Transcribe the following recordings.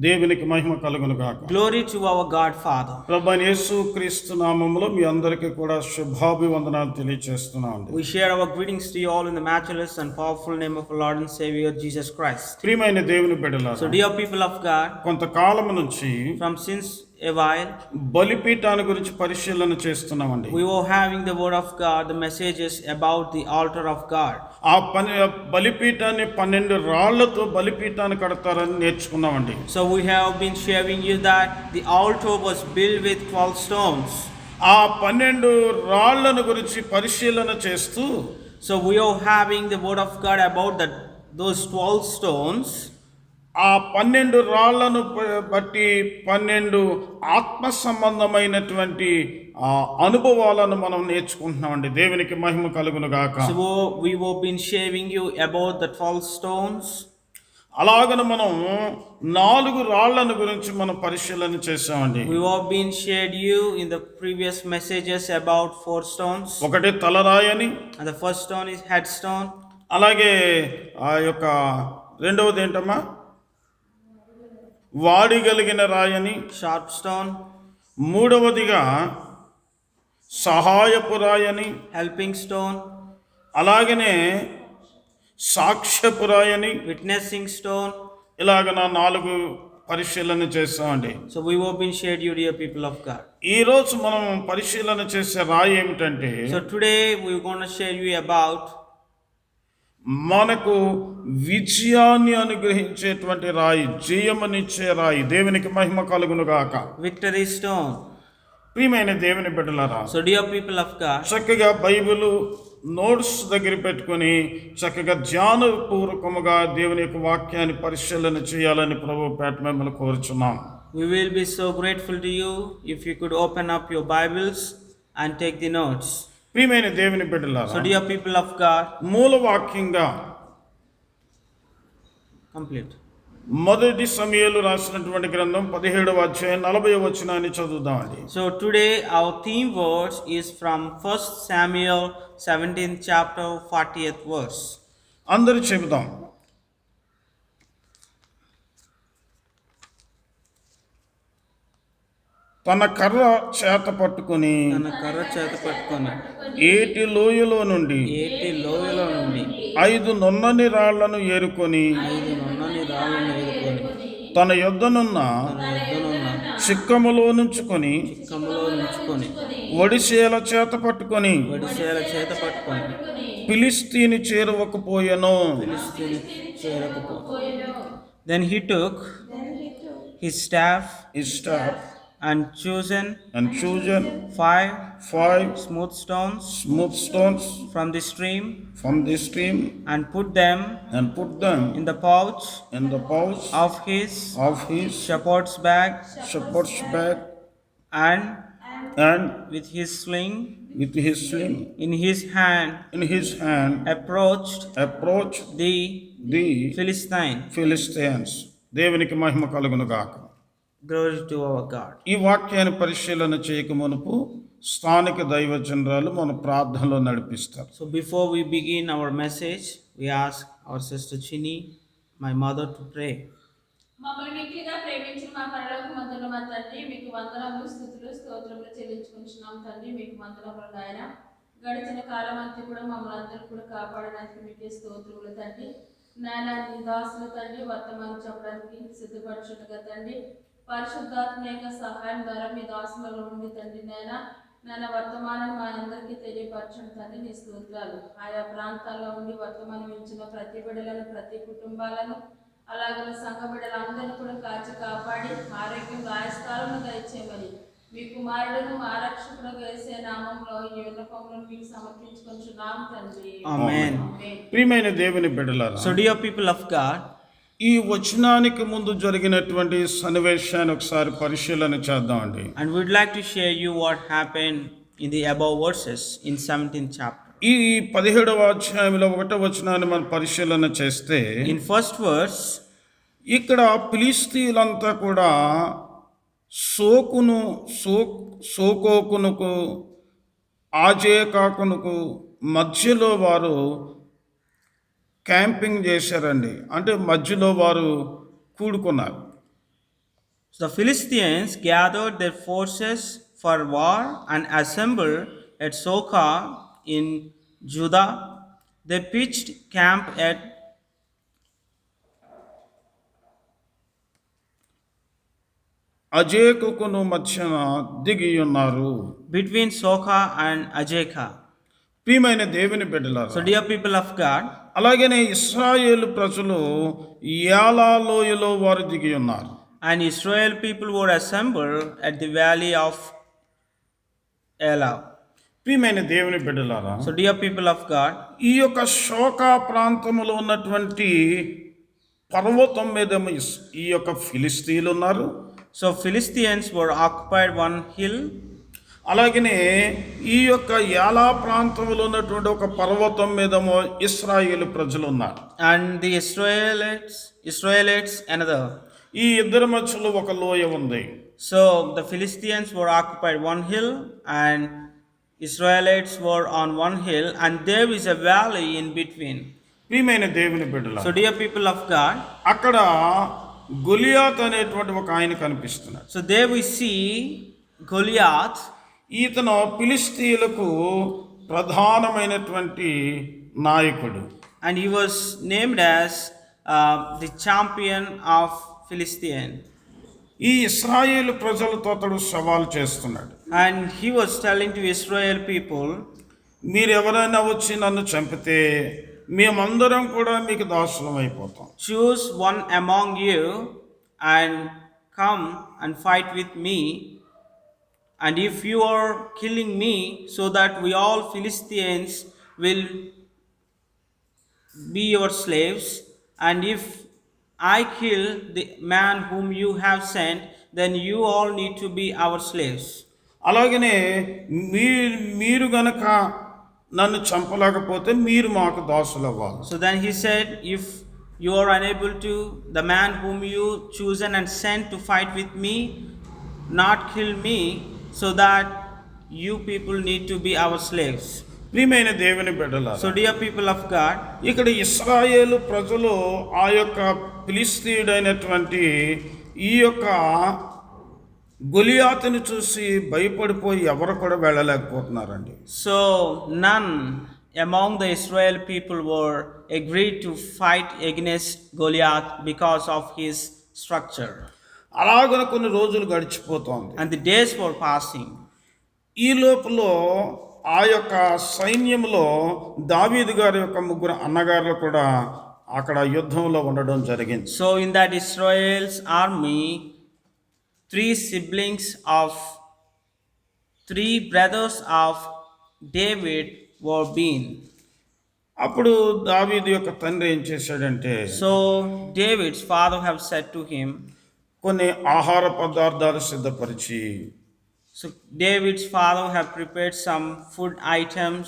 దేవునికి మహిమ కలుగును గాక. Glory to our God Father. ప్రభువైన యేసుక్రీస్తు నామములో మీ అందరికీ కూడా శుభాభివందనాలు తెలియజేస్తున్నాను. We share our greetings to you all in the matchless and powerful name of our Lord and Savior Jesus Christ. ప్రియమైన దేవుని బిడ్డలారా, So dear people of God, కొంతకాలం నుంచి from since a while బలిపీఠాన్ని గురించి పరిశీలన చేస్తున్నామండి. we were having the word of God, the messages about the altar of God. ఆ బలిపీఠాన్ని 12 రాళ్లతో బలిపీఠాన్ని కడతారని నేర్చుకున్నామండి. So we have been sharing you that the altar was built with 12 stones. ఆ 12 రాళ్లను గురించి పరిశీలన చేస్తూ So we are having the word of God about those 12 stones. ఆ 12 రాళ్లను బట్టి 12 ఆత్మ సంబంధమైనటువంటి అనుభవాలను మనం నేర్చుకుంటున్నామండి. దేవునికి మహిమ కలుగును గాక. So we were been sharing you about the 12 stones. అలాగన మనం 4 రాళ్లను గురించి మనం పరిశీలన చేసామండి. We have been shared you in the previous messages about 4 stones. ఒకటి తలరాయని, And the first stone is headstone. అలాగే ఆ యొక్క రెండవది ఏంటమ్మా, వాడిగలిగిన రాయని, Sharp stone. మూడవదిగా సహాయపు రాయని, Helping stone. అలాగనే సాక్ష్యపు రాయని, Witnessing stone. ఇలాగ 4 పరిశీలన చేస్తామండి. So we have been shared you, dear people of God. ఈరోజు మనం పరిశీలన చేసే రాయి ఏమిటంటే, So today we're going to share you about మనకు విజయాన్ని అనుగ్రహించేటువంటి రాయి, జయమనిచ్చే రాయి. దేవునికి మహిమ కలుగును గాక. victory stone. ప్రియమైన దేవుని బిడ్డలారా, So dear people of God, చక్కగా బైబిల్ నోట్స్ దగ్గర పెట్టుకొని చక్కగా ధ్యానపూర్వకముగా దేవుని యొక్క వాక్యాన్ని పరిశీలన చేయాలని ప్రభు పేట మిమ్మల్ని కోరుచున్నాం. we will be so grateful to you if you could open up your Bibles and take the notes. ప్రియమైన దేవుని బిడ్డలారా, So dear people of God, మూల వాక్యంగా complete. మొదటి సమూయేలు రాసినటువంటి గ్రంథం 17వ అధ్యాయం 40వ వచనాన్ని చదువుదామండి. So today our theme verse is from 1 Samuel 17th chapter 40th verse. అందరూ చెబుదాం. తన కర్ర చేత పట్టుకొని తన కర్ర చేత పట్టుకొని ఏటి లోయలో నుండి ఏటి లోయలో నుండి 5 నున్నని రాళ్లను ఏరుకొని 5 నున్నని రాళ్ళను ఏరుకొని తన యొద్దనున్న తన యొద్దనున్న చిక్కములో నుంచుకొని చిక్కములో ఉంచుకొని ఒడిసేల చేత పట్టుకొని వడిసేల చేత పట్టుకొని ఫిలిస్తీని చేరువకపోయెను. ఫిలిష్తీయుని చేరకపో. Then he took his staff His staff and chosen and chosen 5 smooth stones smooth stones from the stream from the stream and put them and put them in the pouch in the pouch of his of his shepherd's bag, shepherd's bag, and and with his sling with his sling in his hand in his hand approached the the Philistine. Philistines. దేవునికి మహిమ కలుగును గాక. Glory to our God. ఈ వాక్యాన్ని పరిశీలన చేయక మునుపు స్థానిక దైవజనరాలు మన ప్రార్థనలో నడిపిస్తారు. So before we begin our message, we ask our sister Chini, my mother, to pray. మమ్మల్ని మిక్కిలిగా ప్రేమించిన మా పరలోకమందున్న మా తండ్రి, మీకు వందనములు, స్తుతులు, స్తోత్రములు చెల్లించుకుంటున్నాం తండ్రి. మీకు వందనములు నాయన. గడిచిన కాలం అంతా కూడా మమ్మల్ని అందరూ కూడా కాపాడడానికి మీకే స్తోత్రములు తండ్రి. నాయన నీ దాసులు తండ్రి వర్తమానం చెప్పడానికి సిద్ధపరచుండగా తండ్రి, పరిశుద్ధాత్మ యొక్క సహాయం ద్వారా మీ దాసులలో ఉండి తండ్రి నాయన వర్తమానం మా అందరికీ తెలియపరచండి తండ్రి. నీ స్తోత్రాలు. ఆయా ప్రాంతాల్లో ఉండి వర్తమానం ఇచ్చిన ప్రతి బిడ్డలను, ప్రతి కుటుంబాలను, అలాగే సంఘ బిడ్డలందరినీ కూడా కాచి కాపాడి ఆరోగ్యం రాయస్థాలను దయచేయమని మీ కుమారుడును మా రక్షకుడు యేసు నామములో ఈ విన్నపములను మీకు సమర్పించుకొంచున్నాం తండ్రి. Amen. ప్రియమైన దేవుని బిడ్డలారా, So dear people of God, ఈ వచనానికి ముందు జరిగినటువంటి సన్నివేశాన్ని ఒకసారి పరిశీలన చేద్దామండి. and we'd like to share you what happened in the above verses in 17th chapter. ఈ 17వ అధ్యాయంలో 1వ వచనాన్ని మనం పరిశీలన చేస్తే, In first verse, ఇక్కడ ఫిలిస్తీయులంతా కూడా సోకోకునుకు ఆజేకాకునుకు మధ్యలో వారు క్యాంపింగ్ చేశారండి. అంటే మధ్యలో వారు కూడుకున్నారు. So the Philistines gathered their forces for war and assembled at Soka in Judah. They pitched camp at అజేకును మధ్యన దిగి ఉన్నారు. between Soka and Ajeka. ప్రియమైన దేవుని బిడ్డలారా, So dear people of God, అలాగనే ఇశ్రాయేలు ప్రజలు యాలా లోయలో వారు దిగి ఉన్నారు. and Israel people were assembled at the valley of Elah. ప్రియమైన దేవుని బిడ్డలారా, So dear people of God, ఈ యొక్క శోకా ప్రాంతంలో ఉన్నటువంటి పర్వతం మీద ఈ యొక్క ఫిలిస్తీన్లు ఉన్నారు. so Philistines were occupied one hill, అలాగనే ఈ యొక్క యాలా ప్రాంతంలో ఉన్నటువంటి ఒక పర్వతం మీదమో ఇశ్రాయేలు ప్రజలు ఉన్నారు. and the Israelites another. ఈ ఇద్దరి మధ్యలో ఒక లోయ ఉంది. So the Philistines were occupied one hill and Israelites were on one hill, and there is a valley in between. ప్రియమైన దేవుని బిడ్డలారా, So dear people of God, అక్కడ గొలియాత్ అనేటువంటి ఒక ఆయన కనిపిస్తున్నాడు. so there we see Goliath, ఈతను ఫిలిస్తీయులకు ప్రధానమైనటువంటి నాయకుడు. and he was named as the champion of Philistine. ఈ ఇశ్రాయేలు ప్రజలతో అతడు సవాల్ చేస్తున్నాడు. And he was telling to Israel people, మీరు ఎవరైనా వచ్చి నన్ను చంపితే మేమందరం కూడా మీకు దాసులం అయిపోతాం. choose one among you and come and fight with me. And if you are killing me, so that we all Philistines will be your slaves, and if I kill the man whom you have sent, then you all need to be our slaves. అలాగనే మీరు గనక నన్ను చంపలేకపోతే మీరు మాకు దాసులు అవ్వాలి. So then he said, if you are unable to, the man whom you chosen and sent to fight with me, not kill me, so that you people need to be our slaves. ప్రియమైన దేవుని బిడ్డలారా, So dear people of God, ఇక్కడ ఇశ్రాయేలు ప్రజలు ఆ యొక్క ఫిలిస్తీయుడైనటువంటి ఈ యొక్క గొలియాతుని చూసి భయపడిపోయి ఎవరు కూడా వెళ్ళలేకపోతున్నారండి. so none among the Israel people were agreed to fight against Goliath because of his structure. అలాగన కొన్ని రోజులు గడిచిపోతోంది. And the days were passing. ఈ లోపల ఆ యొక్క సైన్యంలో దావీదు గారి యొక్క ముగ్గురు అన్నగారులు కూడా అక్కడ యుద్ధంలో ఉండడం జరిగింది. So in that Israel's army, three brothers of David were being. అప్పుడు దావీదు యొక్క తండ్రి ఏం చేశాడంటే, So David's father have said to him, కొన్ని ఆహార పదార్థాలు సిద్ధపరిచి so David's father have prepared some food items,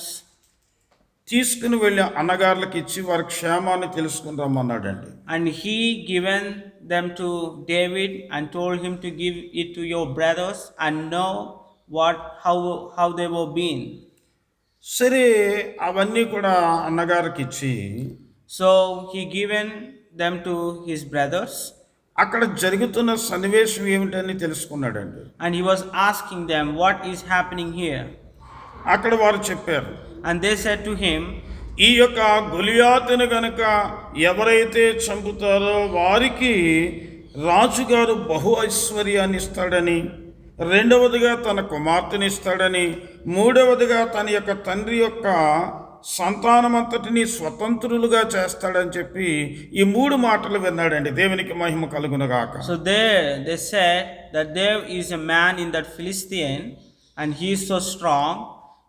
తీసుకుని వెళ్ళి అన్నగారులకు ఇచ్చి వారి క్షేమాన్ని తెలుసుకుని రమ్మన్నాడండి. and he given them to David and told him to give it to your brothers and know how they were being. సరే అవన్నీ కూడా అన్నగారికి ఇచ్చి So he given them to his brothers, అక్కడ జరుగుతున్న సన్నివేశం ఏమిటని తెలుసుకున్నాడండి. and he was asking them what is happening here. అక్కడ వారు చెప్పారు, And they said to him, ఈ యొక్క గొలియాతును గనక ఎవరైతే చంపుతారో వారికి రాజుగారు బహు ఐశ్వర్యాన్ని ఇస్తాడని, రెండవదిగా తన కుమార్తెని ఇస్తాడని, మూడవదిగా తన యొక్క తండ్రి యొక్క సంతానమంతటిని స్వతంత్రులుగా చేస్తాడని చెప్పి ఈ మూడు మాటలు విన్నాడండి. దేవునికి మహిమ కలుగునుగాక. so they said that there is a man in that Philistine and he is so strong.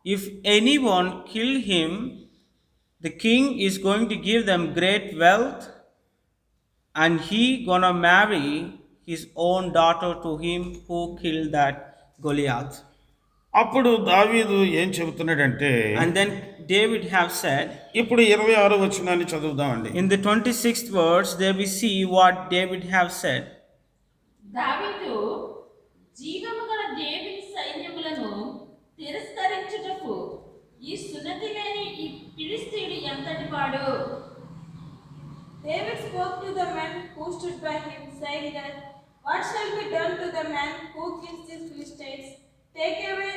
If anyone kill him, the king is going to give them great wealth, and he gonna marry his own daughter to him who killed that Goliath. అప్పుడు దావీదు ఏం చెబుతున్నాడంటే, And then David have said, ఇప్పుడు 26వ వచనాన్ని చదువుదామండి. in the 26th verse, there we see what David have said. దావీదు జీవము గల దేవుని సైన్యములను తిరస్కరించుటకు ఈ సున్నతి లేని ఈ ఫిలిస్తీయుడు ఎంతటి వాడు. David spoke to the men who stood by him, saying that, what shall be done the man who kills these Philistines, take away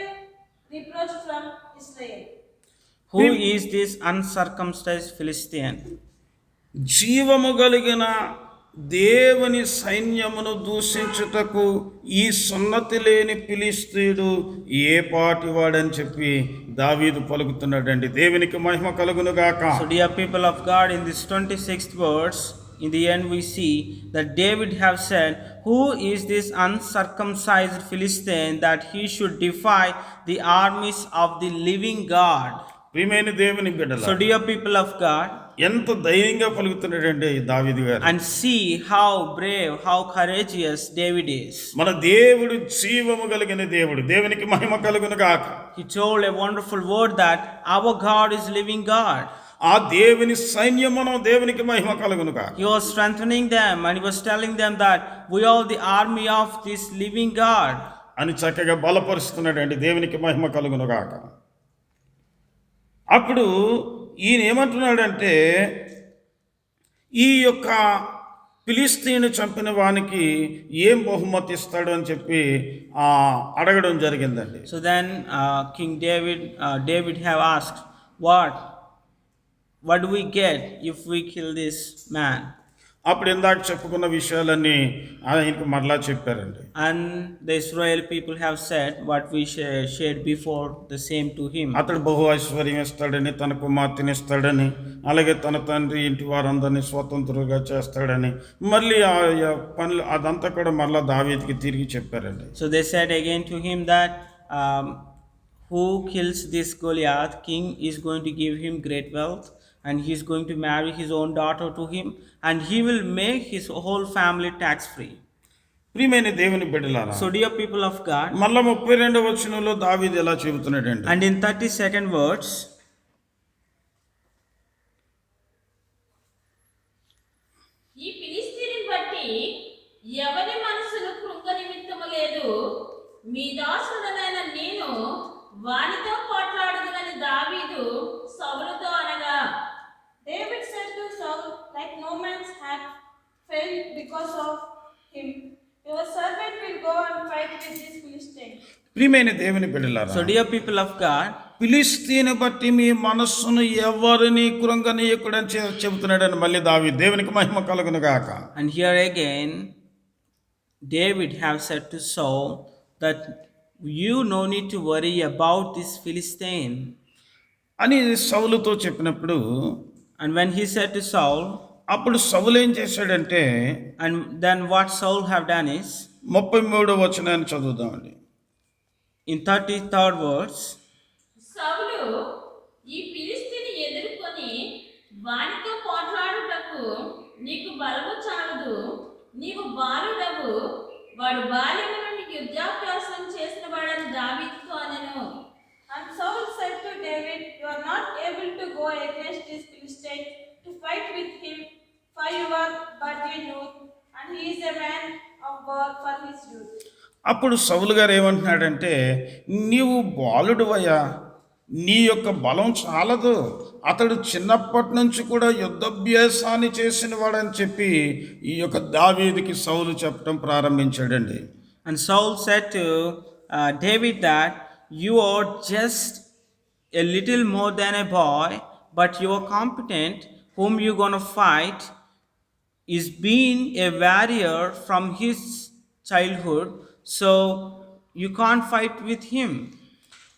reproach from Israel. Who is this uncircumcised Philistine? జీవము కలిగిన దేవుని సైన్యమును దూషించుటకు ఈ సున్నతి లేని ఫిలిష్తీయుడు ఏ పాటి వాడని చెప్పి దావీదు పలుకుతున్నాడండి. దేవునికి మహిమ కలుగును గాక. So dear people of God, in this 26th verse, in the end we see that David have said, who is this uncircumcised Philistine that he should defy the armies of the living God? ప్రియమైన దేవుని బిడ్డలారా, So dear people of God, ఎంత ధైర్యంగా పలుకుతున్నాడండి ఈ దావీదు గారు. and see how brave, how courageous David is. మన దేవుడు జీవము కలిగిన దేవుడు. దేవునికి మహిమ కలుగును గాక. He told a wonderful word that our God is living God. ఆ దేవుని సైన్యమును దేవునికి మహిమ కలుగును గాక. He was strengthening them and he was telling them that we are the army of this living God. అని చక్కగా బలపరుస్తున్నాడండి. దేవునికి మహిమ కలుగును గాక. అప్పుడు ఈయన ఏమంటున్నాడంటే, ఈ యొక్క ఫిలిష్తీయుని చంపిన వానికి ఏం బహుమతి ఇస్తాడు అని చెప్పి అడగడం జరిగిందండి. So then King David have asked, what do we get if we kill this man? అప్పుడు ఇందాక చెప్పుకున్న విషయాలన్నీ ఆయనకి మరలా చెప్పారండి. And the Israel people have said what we shared before, the same to him. అతడు బహు ఐశ్వర్యం ఇస్తాడని, తన కుమార్తెని ఇస్తాడని, అలాగే తన తండ్రి ఇంటి వారందరినీ స్వతంత్రులుగా చేస్తాడని, మళ్ళీ ఆ పనులు అదంతా కూడా మరలా దావీదుకి తిరిగి చెప్పారండి. So they said again to him that who kills this Goliath, king is going to give him great wealth, and he is going to marry his own daughter to him, and he will make his whole family tax free. ప్రియమైన దేవుని బిడ్డలారా, So dear people of God, మళ్ళా 32వ వచనంలో దావీదు ఎలా చెబుతున్నాడండి. and in 32nd verse, ఈ ఫిలిష్తీయుని బట్టి ఎవరి మనసును కృంగ నిమిత్తము లేదు, మీ దాసుడనైన నేను వానితో పోట్లాడుదునని దావీదు సౌలుతో అనగా, David said to Saul, like no man's heart fell because of him, your servant will go and fight with this Philistine. ప్రియమైన దేవుని బిడ్డలారా, so dear people of God, ఫిలిష్తీయుని బట్టి మీ మనస్సును ఎవరిని కృంగనీయకుడని చెబుతున్నాడని మళ్ళీ దావీదు. దేవునికి మహిమ కలుగును గాక. and here again David have said to Saul that you no need to worry about this Philistine. అని సౌలుతో చెప్పినప్పుడు, And when he said to Saul, అప్పుడు సౌలు ఏం చేశాడంటే, and then what Saul have done is, 33వ వచనాన్ని చదువుదామండి. in 33rd verse, సౌలు ఈ ఫిలిష్తీయుని ఎదుర్కొని వానితో పోట్లాడుటకు నీకు బలము చాలదు, నీవు బాలుడవు, వాడు బాల్యము నుండి యుద్ధాభ్యాసం చేసిన వాడని దావీదుతో అనెను. And Saul said to David, you are not able to go against this Philistine to fight with him, for you are but a youth, and he is a man of war for his youth. అప్పుడు సౌలు గారు ఏమంటున్నాడంటే, నీవు బాలుడువయ్యా, నీ యొక్క బలం చాలదు, అతడు చిన్నప్పటి నుంచి కూడా యుద్ధాభ్యాసాన్ని చేసిన వాడని చెప్పి ఈ యొక్క దావీదుకి సౌలు చెప్పడం ప్రారంభించాడండి. and Saul said to David that you are just a little more than a boy, but you are competent. Whom you gonna fight is being a warrior from his childhood, so you can't fight with him.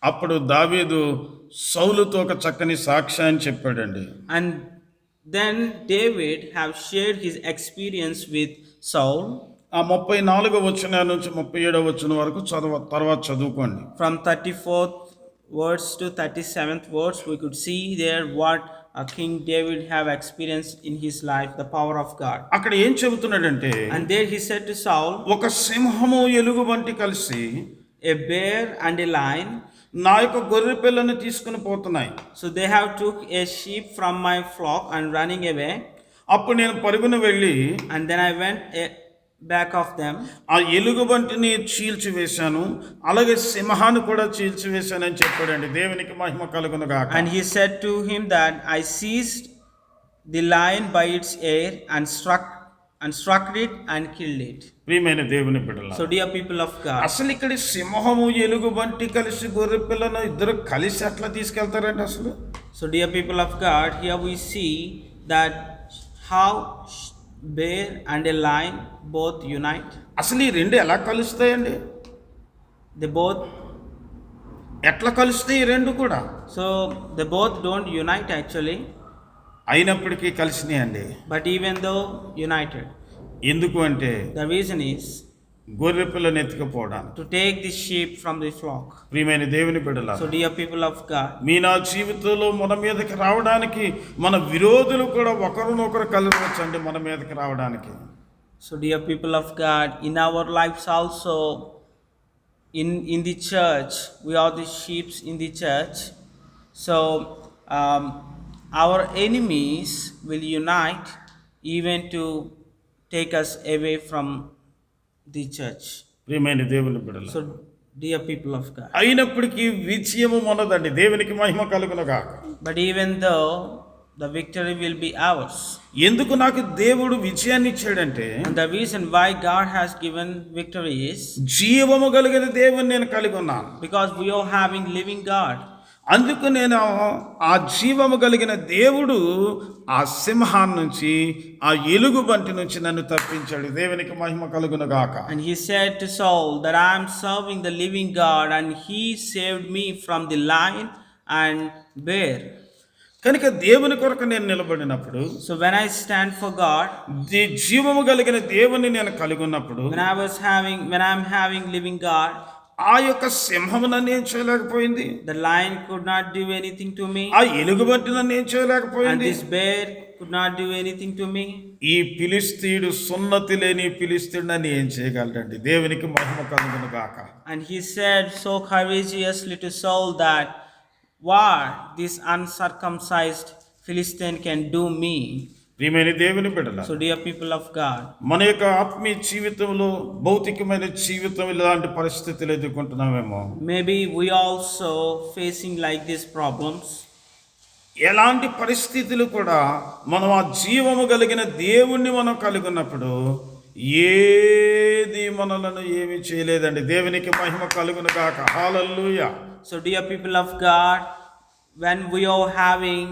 అప్పుడు దావీదు సౌలుతో ఒక చక్కని సాక్ష్యాన్ని చెప్పాడండి. And then David have shared his experience with Saul. ఆ 34వ వచనం నుంచి 37వ వచనం వరకు తర్వాత చదువుకోండి. From 34th verse to 37th verse, we could see there what King David have experienced in his life, the power of God. అక్కడ ఏం చెబుతున్నాడంటే, And there he said to Saul, ఒక సింహము ఎలుగుబంటి కలిసి a bear and a lion, నా యొక్క గొర్రె పిల్లని తీసుకుని పోతున్నాయి. so they have took a sheep from my flock and running away. అప్పుడు నేను పరుగున వెళ్ళి And then I went back of them, ఆ ఎలుగుబంటిని చీల్చివేశాను, అలాగే సింహాన్ని కూడా చీల్చివేశానని చెప్పాడండి. దేవునికి మహిమ కలుగును గాక. and he said to him that I seized the lion by its ear and struck and struck it and killed it. ప్రియమైన దేవుని బిడ్డల, So, dear people of God, అసలు ఇక్కడ సింహము ఎలుగుబంటి కలిసి గొర్రె పిల్లను ఇద్దరు కలిసి ఎట్లా తీసుకెళ్తారండి అసలు? so dear people of God, here we see that how bear and a lion both unite. అసలు ఈ రెండు ఎలా కలుస్తాయండి? They both, ఎట్లా కలుస్తాయి ఈ రెండు కూడా? so they both don't unite actually, అయినప్పటికీ కలిసినాయండి. but even though united, ఎందుకు అంటే the reason is గొర్రె పిల్లని ఎత్తుకుపోవడానికి. to take the sheep from the flock. ప్రియమైన దేవుని బిడ్డల, So, dear people of God, మీ నా జీవితంలో మన మీదకి రావడానికి మన విరోధులు కూడా ఒకరినొకరు కలవచ్చండి మన మీదకి రావడానికి. so dear people of God, in our lives also, in the church, we are the sheep in the church. So our enemies will unite even to take us away from the church. ప్రియమైన దేవుని బిడ్డల, So, dear people of God, అయినప్పటికీ విజయము మనదండి. దేవునికి మహిమ కలుగునుగాక. but even though the victory will be ours, ఎందుకు నాకు దేవుడు విజయాన్ని ఇచ్చాడంటే, and the reason why God has given victory is జీవము కలిగిన దేవుని నేను కలిగి ఉన్నాను. because we are having living God. అందుకు నేను ఆ జీవము కలిగిన దేవుడు ఆ సింహాన్ని నుంచి, ఆ ఎలుగుబంటి నుంచి నన్ను తప్పించాడు. దేవునికి మహిమ కలుగునుగాక. And he said to Saul that I am serving the living God, and he saved me from the lion and bear. కనుక దేవుని కొరకు నేను నిలబడినప్పుడు, So when I stand for God, జీవము కలిగిన దేవుని నేను కలిగి ఉన్నప్పుడు, when I am having living God, ఆ యొక్క సింహము నన్ను ఏం చేయలేకపోయింది, the lion could not do anything to me, ఆ ఎలుగుబంటి నన్ను ఏం and చేయలేకపోయింది, this bear could not do anything to me. ఈ ఫిలిస్తీయుడు సున్నతి లేని ఫిలిస్తీయుడు నన్ను ఏం చేయగలడండి? దేవునికి మహిమ కలుగునుగాక. And he said so courageously to Saul that what this uncircumcised Philistine can do me. ప్రియమైన దేవుని బిడ్డల, So, dear people of God, మన యొక్క ఆత్మీయ జీవితంలో, భౌతికమైన జీవితం ఇలాంటి పరిస్థితులు ఎదుర్కొంటున్నామేమో. maybe we also facing like these problems. ఎలాంటి పరిస్థితులు కూడా మనం ఆ జీవము కలిగిన దేవుణ్ణి మనం కలిగి ఉన్నప్పుడు ఏది మనలను ఏమీ చేయలేదండి. దేవునికి మహిమ కలుగునుగాక. హల్లెలూయా. So, dear people of God, when we are having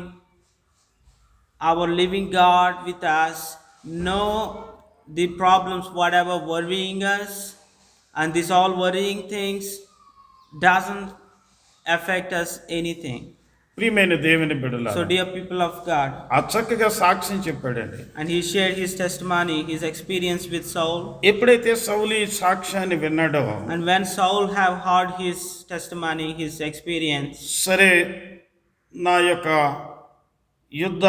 our living God with us, know the problems, whatever worrying us, and this all worrying things doesn't affect us anything. ప్రియమైన దేవుని బిడ్డల, So, dear people of God, ఆ చక్కగా సాక్ష్యం చెప్పాడండి. and he shared his testimony, his experience with Saul. ఎప్పుడైతే సౌలు ఈ సాక్ష్యాన్ని విన్నాడో, And when Saul have heard his testimony, his experience, సరే నా యొక్క యుద్ధ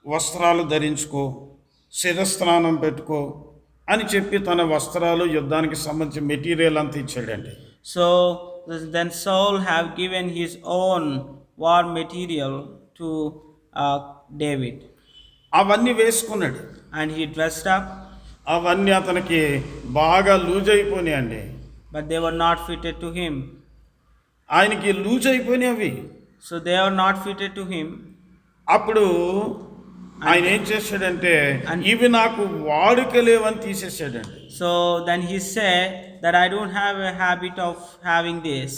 వస్త్రాలు ధరించుకో, శిరస్నానం పెట్టుకో అని చెప్పి తన వస్త్రాలు, యుద్ధానికి సంబంధించిన మెటీరియల్ అంతా ఇచ్చాడండి. so then Saul have given his own war material to David, అవన్నీ వేసుకున్నాడు. and he dressed up, అవన్నీ అతనికి బాగా లూజ్ అయిపోయినాయండి. but they were not fitted to him. ఆయనకి లూజ్ అయిపోయినాయి అవి. So they are not fitted to him. అప్పుడు ఆయన ఏం చేశాడంటే, ఇవి నాకు వాడుక లేవని తీసేసాడండి. So then he said that I don't have a habit of having this.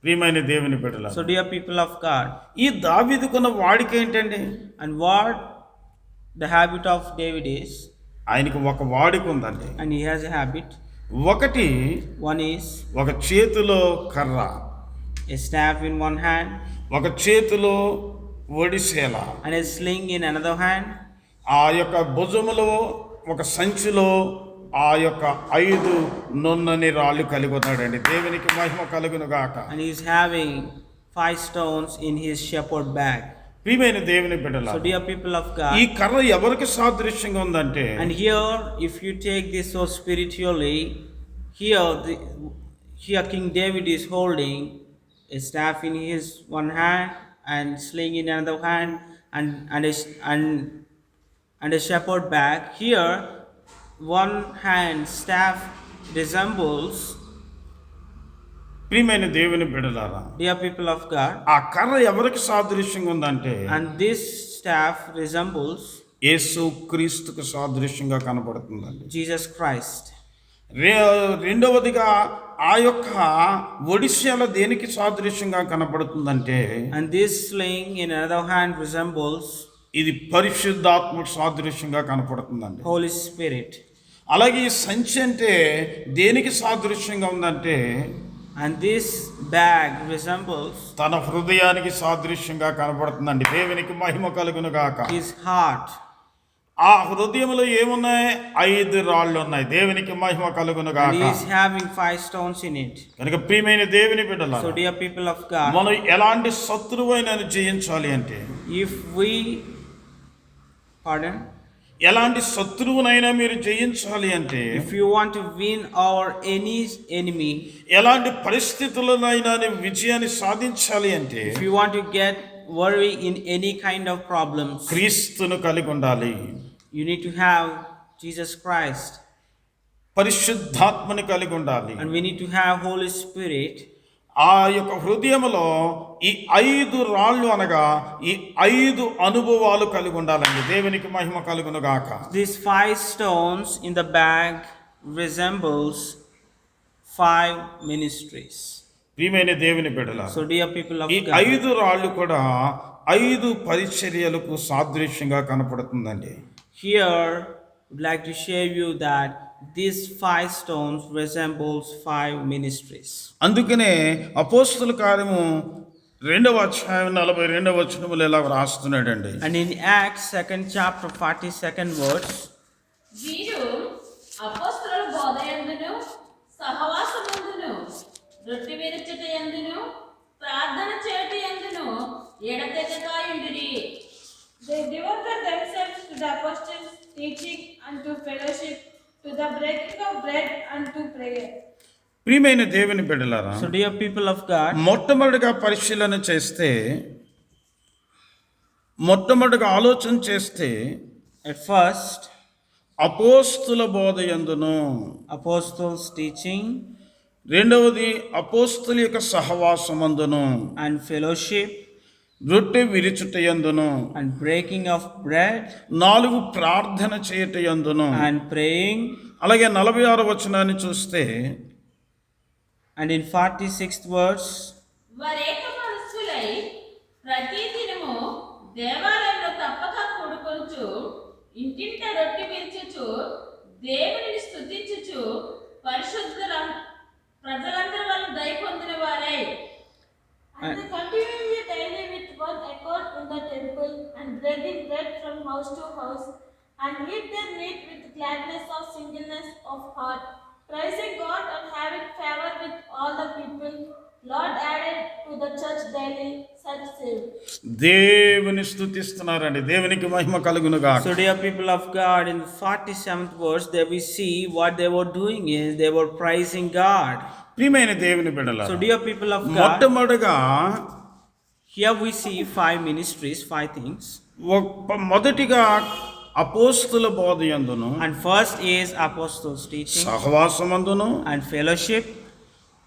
ప్రియమైన దేవుని బిడ్డల, So, dear people of God, ఈ దావీదుకున్న వాడిక ఏంటండి? and what the habit of David is, ఆయనకి ఒక వాడిక ఉందండి. and he has a habit. ఒకటి, One is ఒక చేతిలో కర్ర, a staff in one hand, ఒక చేతిలో ఒడిసేల, and a sling in another hand. ఆ యొక్క భుజములో ఒక సంచిలో ఆ యొక్క 5 నున్నని రాళ్ళు కలిగి ఉన్నాడండి. దేవునికి మహిమ కలుగునుగాక. And he is having 5 stones in his shepherd bag. ప్రియమైన దేవుని బిడ్డల, So, dear people of ఈ God, కర్ర ఎవరికి సాదృశ్యంగా ఉందంటే, and here, if you take this so spiritually, here King David is holding a staff in his one hand and sling in another hand, and a shepherd bag. Here, one hand staff resembles, ప్రియమైన దేవుని బిడ్డలారా, dear people of God, ఆ కర్ర ఎవరికి సాదృశ్యంగా ఉందంటే, and this staff resembles యేసు క్రీస్తుకు సాదృశ్యంగా కనబడుతుందండి. Jesus Christ. రెండవదిగా ఆ యొక్క ఒడిశాల దేనికి సాదృశ్యంగా కనబడుతుందంటే, And this sling in another hand resembles ఇది పరిశుద్ధాత్మ సాదృశ్యంగా కనపడుతుందండి. Holy Spirit. అలాగే ఈ సంచి అంటే దేనికి సాదృశ్యంగా ఉందంటే, And this bag resembles తన హృదయానికి సాదృశ్యంగా కనపడుతుందండి. దేవునికి మహిమ కలుగును గాక. his heart. ఆ హృదయంలో ఏమున్నాయి? 5 రాళ్ళు ఉన్నాయి. దేవునికి మహిమ కలుగును And గాక. he is having 5 stones in it. కనుక ప్రియమైన దేవుని బిడ్డలారా, So dear people of God, మనం ఎలాంటి శత్రువైనా జయించాలి అంటే, if we, pardon, ఎలాంటి శత్రువునైనా మీరు జయించాలి అంటే, if you want to win our enemy, ఎలాంటి పరిస్థితులనైనా విజయాన్ని సాధించాలి అంటే, if you want to get worry in any kind of problems, క్రీస్తును కలిగి ఉండాలి. you need to have Jesus Christ, పరిశుద్ధాత్మని కలిగి ఉండాలి. and we need to have Holy Spirit. ఆ యొక్క హృదయంలో ఈ 5 రాళ్ళు అనగా ఈ 5 అనుభవాలు కలిగి ఉండాలండి. దేవునికి మహిమ కలుగును గాక. These 5 stones in the bag resembles 5 ministries. ప్రియమైన దేవుని బిడ్డలారా, So dear people of ఈ God, 5 రాళ్ళు కూడా 5 పరిచర్యలకు సాదృశ్యంగా కనపడుతుందండి. here would like to share you that these 5 stones resembles 5 ministries. అందుకనే అపోస్తల కార్యము 2వ అధ్యాయం 42వ వచనములో ఇలా వ్రాస్తున్నాడండి. And in Acts 2nd chapter 42nd verse, వీరు అపోస్తలుల బోధయందును సహవాసమందును రొట్టె విరుచుట యందును ప్రార్థన చేయుట యందును ఎడతెగకయుండిరి. They devoted themselves to the apostles' teaching and to fellowship, to the breaking of bread and to prayer. ప్రియమైన దేవుని బిడ్డలారా, so dear people of God, మొట్టమొదటిగా పరిశీలన చేస్తే, మొట్టమొదటిగా ఆలోచన చేస్తే, at first అపోస్తుల బోధ యందును, apostles' teaching రెండవది అపోస్తుల యొక్క సహవాసమందును, and fellowship రొట్టె విరుచుట యందును, and breaking of bread 4 ప్రార్థన చేయుట యందును. and praying. అలాగే 46వ వచనాన్ని చూస్తే, And in 46th verse, వారేక మనస్సులై ప్రతి దినము దేవాలయంలో తప్పక కూడుకొనుచు ఇంటింట రొట్టె విరుచుచు దేవునిని స్తుతించుచు ప్రజలందరి వల్ల దయ పొందిన వారై. And they continually daily with one accord in the temple and breaking bread from house to house and eat their meat with gladness of singleness of heart, praising God and having favor with all the people. Lord added to the church daily such saved. దేవుని స్తుతిస్తున్నారండి. దేవునికి మహిమ కలుగును గాక. so dear people of God, in the 47th verse, there we see what they were doing is they were praising God. ప్రియమైన దేవుని బిడ్డలారా, So dear people of God, మొట్టమొదటిగా here we see 5 ministries, 5 things. మొదటిగా అపోస్తుల బోధ యందును, And first is apostles' teaching సహవాసమందును, and fellowship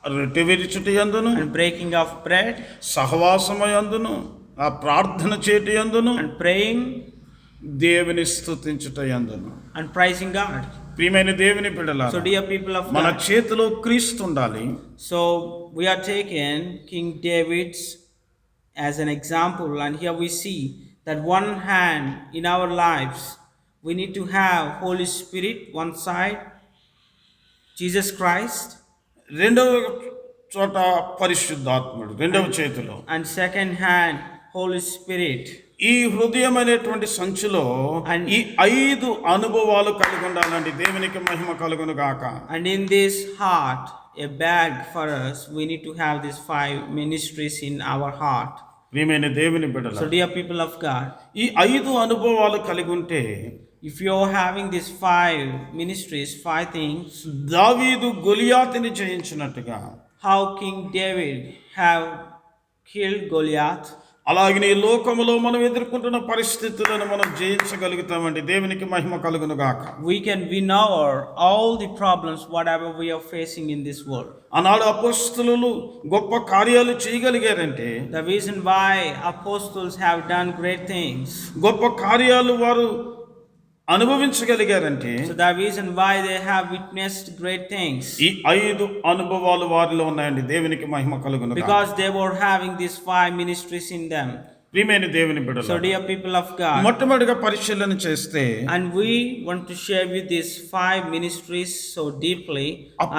రొట్టె విరుచుట యందును, and breaking of bread సహవాసమయందును, ఆ ప్రార్థన చేయుట యందును, and praying దేవుని స్తుతించుట యందును. and praising God. ప్రియమైన దేవుని So బిడ్డలారా, dear people of మన God, చేతిలో క్రీస్తు ఉండాలి. so we are taken King David's as an example, and here we see that one hand in our lives we need to have Holy Spirit one side, Jesus Christ, రెండవ చోట పరిశుద్ధాత్ముడు రెండవ చేతిలో, and second hand Holy Spirit. ఈ హృదయం అనేటువంటి సంచిలో And- ఈ 5 అనుభవాలు కలిగి ఉండాలండి. దేవునికి మహిమ కలుగును గాక. And in this heart, a bag for us, we need to have these 5 ministries in our heart. ప్రియమైన దేవుని So బిడ్డలారా, dear people of God, ఈ 5 అనుభవాలు కలిగి ఉంటే if you're having these 5 ministries, 5 things, దావీదు గొలియాతుని జయించినట్టుగా, how King David have killed Goliath, అలాగే ఈ లోకములో మనం ఎదుర్కొంటున్న పరిస్థితులను మనం జయించగలుగుతామండి. దేవునికి మహిమ కలుగును గాక. we can win over all the problems whatever we are facing in this world. ఆనాడు అపోస్తలులు గొప్ప కార్యాలు చేయగలిగారంటే, The reason why apostles have done great things, గొప్ప కార్యాలు వారు అనుభవించగలిగారంటే So the reason why they have witnessed great things, ఈ 5 అనుభవాలు వారిలో ఉన్నాయండి. దేవునికి మహిమ కలుగును గాక. because they were having these 5 ministries in them. ప్రియమైన దేవుని So బిడ్డలారా, dear people of God, మొట్టమొదటిగా పరిశీలన చేస్తే and we want to share with these 5 ministries so deeply.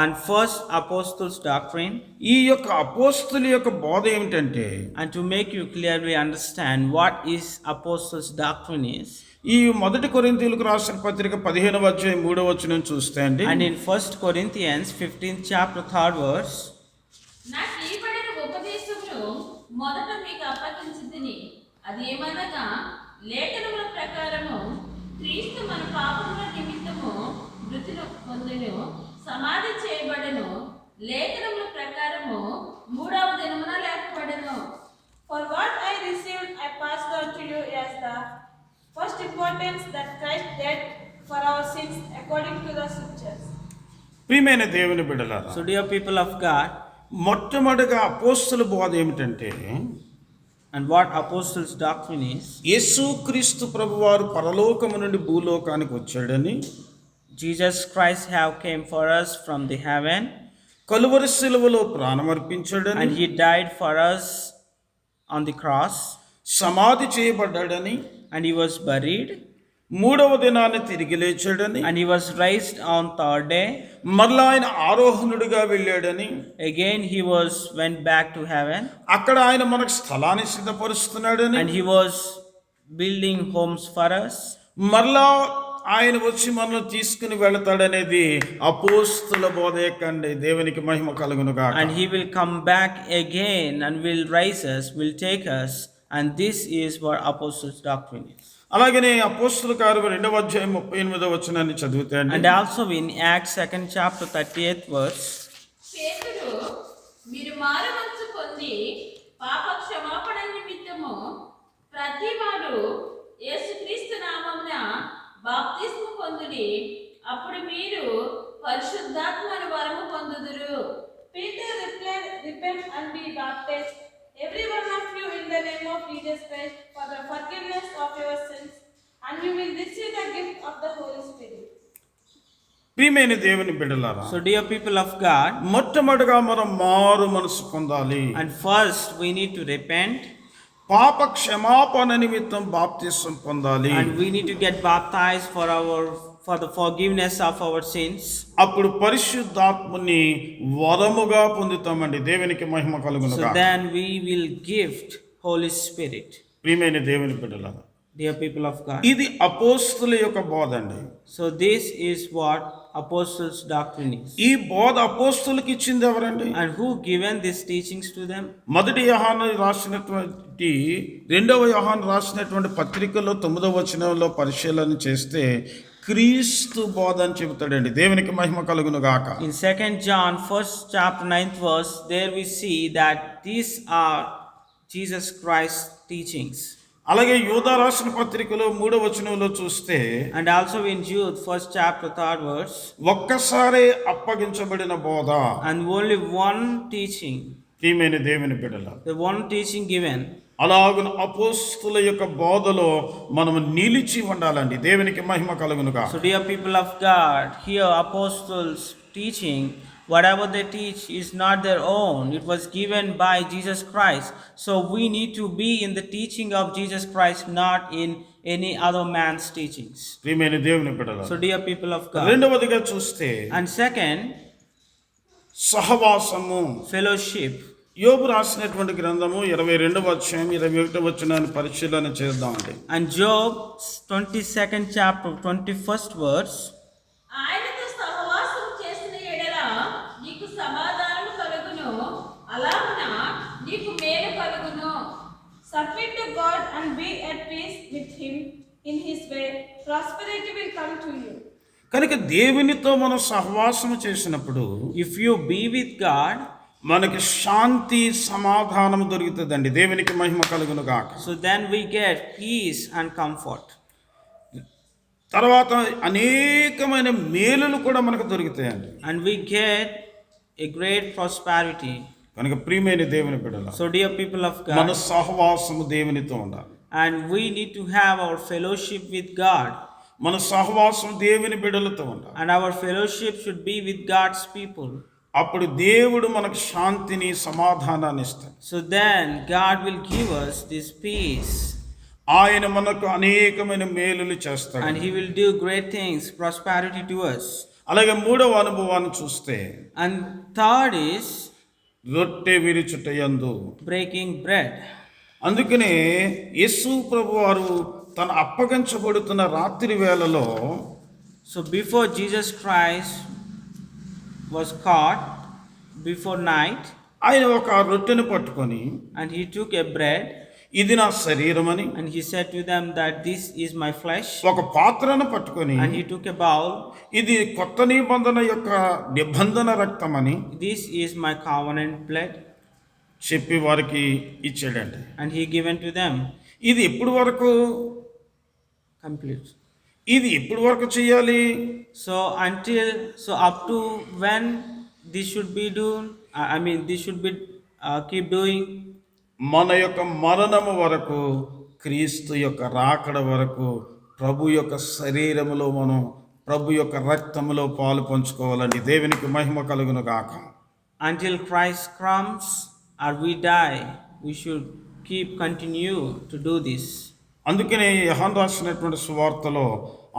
And first, apostles' doctrine, ఈ యొక్క అపోస్తుల యొక్క బోధ ఏమిటంటే, and to make you clearly understand what is apostles' doctrine is. ఈ 1 కొరింథీయులకు రాసిన పత్రిక 15వ అధ్యాయం 3వ వచనం చూస్తే అండి, And in 1 Corinthians 15th chapter 3rd verse, నాకు ఇవ్వబడిన ఉపదేశమును మొదట మీకు అప్పగించితిని. అది ఏమనగా, లేఖనముల ప్రకారము క్రీస్తు మన పాపముల నిమిత్తము మృతిని పొందెను, సమాధి చేయబడెను, లేఖనముల ప్రకారము 3వ దినమున లేపబడెను. For what I received, I passed on to you as the first importance, that Christ died for our sins according to the scriptures. ప్రియమైన దేవుని బిడ్డలారా, so dear people of God, మొట్టమొదటిగా అపోస్తుల బోధ ఏమిటంటే, and what apostles' doctrine is, యేసుక్రీస్తు ప్రభువారు పరలోకము నుండి భూలోకానికి వచ్చాడని, Jesus Christ have came for us from the heaven, Calvary శిలువలో ప్రాణమర్పించాడని, and he died for us on the cross, సమాధి చేయబడ్డాడని, and he was buried, 3వ దినాన్ని తిరిగి లేచాడని, and he was raised on 3rd day. మరలా ఆయన ఆరోహణుడిగా వెళ్ళాడని, Again he went back to heaven, అక్కడ ఆయన మనకు స్థలాన్ని సిద్ధపరుస్తున్నాడని, and he was building homes for us, మరలా ఆయన వచ్చి మనల్ని తీసుకుని వెళతాడనేది అపోస్తుల బోధ కండి. దేవునికి మహిమ కలుగును గాక. and he will come back again and will raise us, will take us, and this is what apostles' doctrine is. అలాగనే అపోస్తుల కార్యము 2వ అధ్యాయం 38వ వచనాన్ని చదివితే అండి, And also in Acts 2nd chapter 38th verse, పేతురు, మీరు మారుమనసు పొంది పాప క్షమాపణ నిమిత్తము ప్రతివాడు యేసుక్రీస్తు నామమున బాప్తిస్ము పొందుడి, అప్పుడు మీరు పరిశుద్ధాత్మను వరము పొందుదురు. Peter replied, repent and be baptized, every one of you, in the name of Jesus Christ, for the forgiveness of your sins, and you will receive the gift of the Holy Spirit. ప్రియమైన దేవుని బిడ్డలారా, so dear people of God, మొట్టమొదటిగా మనం మారు మనసు పొందాలి. and first we need to repent, పాప క్షమాపణ నిమిత్తం బాప్తిసం పొందాలి. and we need to get baptized for the forgiveness of our sins. అప్పుడు పరిశుద్ధాత్మని వరముగా పొందుతామండి. దేవునికి మహిమ కలుగును So గాక. then we will gift Holy Spirit. ప్రియమైన దేవుని బిడ్డలారా, Dear people of God, ఇది అపోస్తుల యొక్క బోధ అండి. so this is what apostles' doctrine is. ఈ బోధ అపోస్తులకు ఇచ్చింది ఎవరండి? And who given these teachings to them? 2వ యోహాను రాసినటువంటి పత్రికలో 9వ వచనంలో పరిశీలన చేస్తే క్రీస్తు బోధ అని చెబుతాడండి. దేవునికి మహిమ కలుగును గాక. In 2nd John 1st chapter 9th verse, there we see that these are Jesus Christ's teachings. అలాగే యూదా రాసిన పత్రికలో 3వ వచనంలో చూస్తే, And also in Jude 1st chapter 3rd verse, ఒక్కసారే అప్పగించబడిన బోధ. and only one teaching, ప్రియమైన దేవుని బిడ్డల, the one teaching given. అలాగున అపోస్తుల యొక్క బోధలో మనం నిలిచి ఉండాలండి. దేవునికి మహిమ కలుగునుగా. So dear people of God, here apostles teaching, whatever they teach is not their own. It was given by Jesus Christ. So we need to be in the teaching of Jesus Christ, not in any other man's teachings. ప్రియమైన దేవుని బిడ్డల, So dear people of God. రెండవదిగా చూస్తే And second, సహవాసము. fellowship. యోబు రాసినటువంటి గ్రంథము 22వ అధ్యాయం 21వ వచనాన్ని పరిశీలన చేద్దామండి. And Job 22nd chapter 21st verse, ఆయనతో సహవాసం చేసిన ఎడల నీకు సమాధానము కలుగును, అలాగున నీకు మేలు కలుగును. Submit to God and be at peace with Him in His way. Prosperity will come to you. కనుక దేవునితో మనం సహవాసం చేసినప్పుడు if you be with God, మనకి శాంతి సమాధానం దొరుకుతుందండి. దేవునికి మహిమ కలుగును గాక. so then we get peace and comfort. తర్వాత అనేకమైన మేలులు కూడా మనకు దొరుకుతాయండి. And we get a great prosperity. కనుక ప్రియమైన దేవుని బిడ్డల, So dear people of మన God, సహవాసము దేవునితో ఉండాలి. and we need to have our fellowship with God. మన సహవాసం దేవుని బిడ్డలతో ఉండాలి. and our fellowship should be with God's people. అప్పుడు దేవుడు మనకు శాంతిని సమాధానాన్ని ఇస్తాడు. So then God will give us this peace, ఆయన మనకు అనేకమైన మేలులు చేస్తాడు. and He will do great things, prosperity to us. అలాగే మూడవ అనుభవాన్ని చూస్తే And third is రొట్టె విరుచుట యందు, breaking bread. అందుకనే యేసు ప్రభువారు తను అప్పగించబడుతున్న రాత్రి వేళలో So before Jesus Christ was caught, before night, ఆయన ఒక రొట్టెను పట్టుకొని and He took a bread, ఇది నా శరీరమని, and He said to them that this is my flesh, ఒక పాత్రను పట్టుకొని and He took a bowl, ఇది కొత్త నిబంధన యొక్క నిబంధన రక్తమని this is my covenant blood, చెప్పి వారికి ఇచ్చాడండి. and He given to them. ఇది ఎప్పుడు వరకు Complete. ఇది ఎప్పుడు వరకు చేయాలి? So up to when this should be done, this should be keep doing, మన యొక్క మరణము వరకు, క్రీస్తు యొక్క రాకడ వరకు ప్రభు యొక్క శరీరములో మనం ప్రభు యొక్క రక్తములో పాలు పంచుకోవాలండి. దేవునికి మహిమ కలుగును గాక. until Christ comes or we die, we should continue to do this. అందుకనే యోహాను రాసినటువంటి సువార్తలో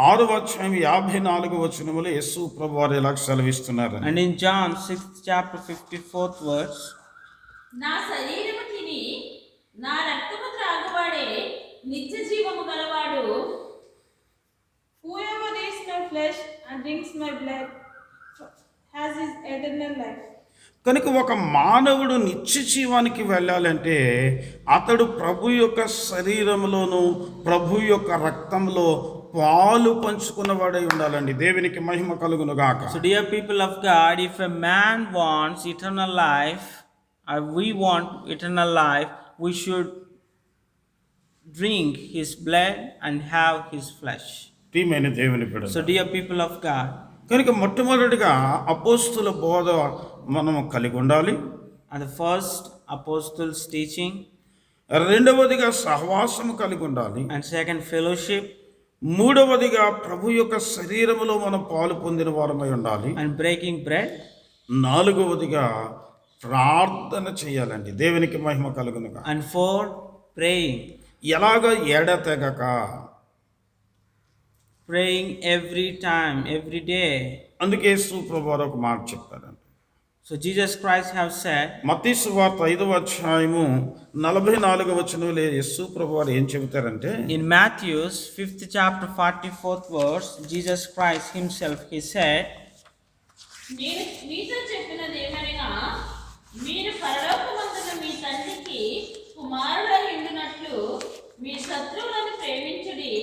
6వ అధ్యాయం 54వ వచనములో యేసు ప్రభు వారు ఇలా సెలవిస్తున్నారు. And in John 6th chapter 54th verse, నా శరీరము తిని నా రక్తము త్రాగువాడే నిత్య జీవము గలవాడు. Whoever eats my flesh and drinks my blood has his eternal life. కనుక ఒక మానవుడు నిత్య జీవానికి వెళ్ళాలంటే అతడు ప్రభు యొక్క శరీరంలోను ప్రభు యొక్క రక్తంలో పాలు పంచుకున్నవాడై ఉండాలండి. దేవునికి మహిమ కలుగును గాక. so dear people of God, if a man wants eternal life, or we want eternal life, we should drink his blood and have his flesh. ప్రియమైన దేవుని బిడ్డలారా, So dear people of God, కనుక మొట్టమొదటిగా అపోస్తుల బోధ మనము కలిగి ఉండాలి. and the first apostles' teaching, రెండవదిగా సహవాసము కలిగి ఉండాలి. and second fellowship, మూడవదిగా ప్రభు యొక్క శరీరములో మనం పాలు పొందిన వారమై ఉండాలి. and breaking bread, నాలుగవదిగా ప్రార్థన చేయాలండి. దేవునికి మహిమ కలుగునుగా. and four, praying. ఎలాగ ఎడతెగక, Praying every time, every day. అందుకే యేసు ప్రభువారు ఒక మాట చెప్పారండి. So Jesus Christ have said, మత్తయి సువార్త 5వ అధ్యాయము 44వ వచనంలో యేసు ప్రభువారు ఏం చెబుతారంటే, in Matthew's 5th chapter 44th verse, Jesus Christ himself, he said, నేను మీతో చెప్పినది ఏమనగా, మీరు పరలోకమందున మీ తండ్రికి కుమారులై ఉండునట్లు మీ శత్రువులను ప్రేమించుడి,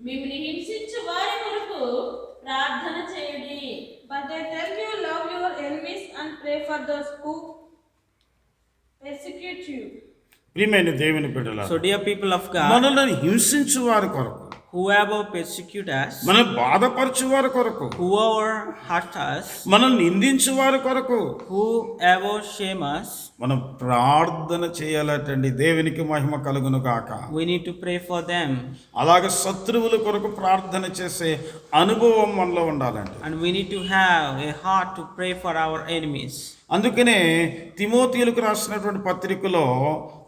మిమ్మల్ని హింసించు వారి కొరకు ప్రార్థన చేయుడి. But I tell you, love your enemies and pray for those who persecute you. ప్రియమైన దేవుని బిడ్డలారా, so dear people of God, మనల్ని హింసించు వారి కొరకు, whoever persecute us, మనం బాధపరచు వారి కొరకు, whoever hurt us, మనం నిందించు వారి కొరకు whoever shame us, మనం ప్రార్థన చేయాలటండి. దేవునికి మహిమ కలుగును గాక. we need to pray for them, అలాగే శత్రువుల కొరకు ప్రార్థన చేసే అనుభవం మనలో ఉండాలండి. and we need to have a heart to pray for our enemies. అందుకనే తిమోతిలకు రాసినటువంటి పత్రికలో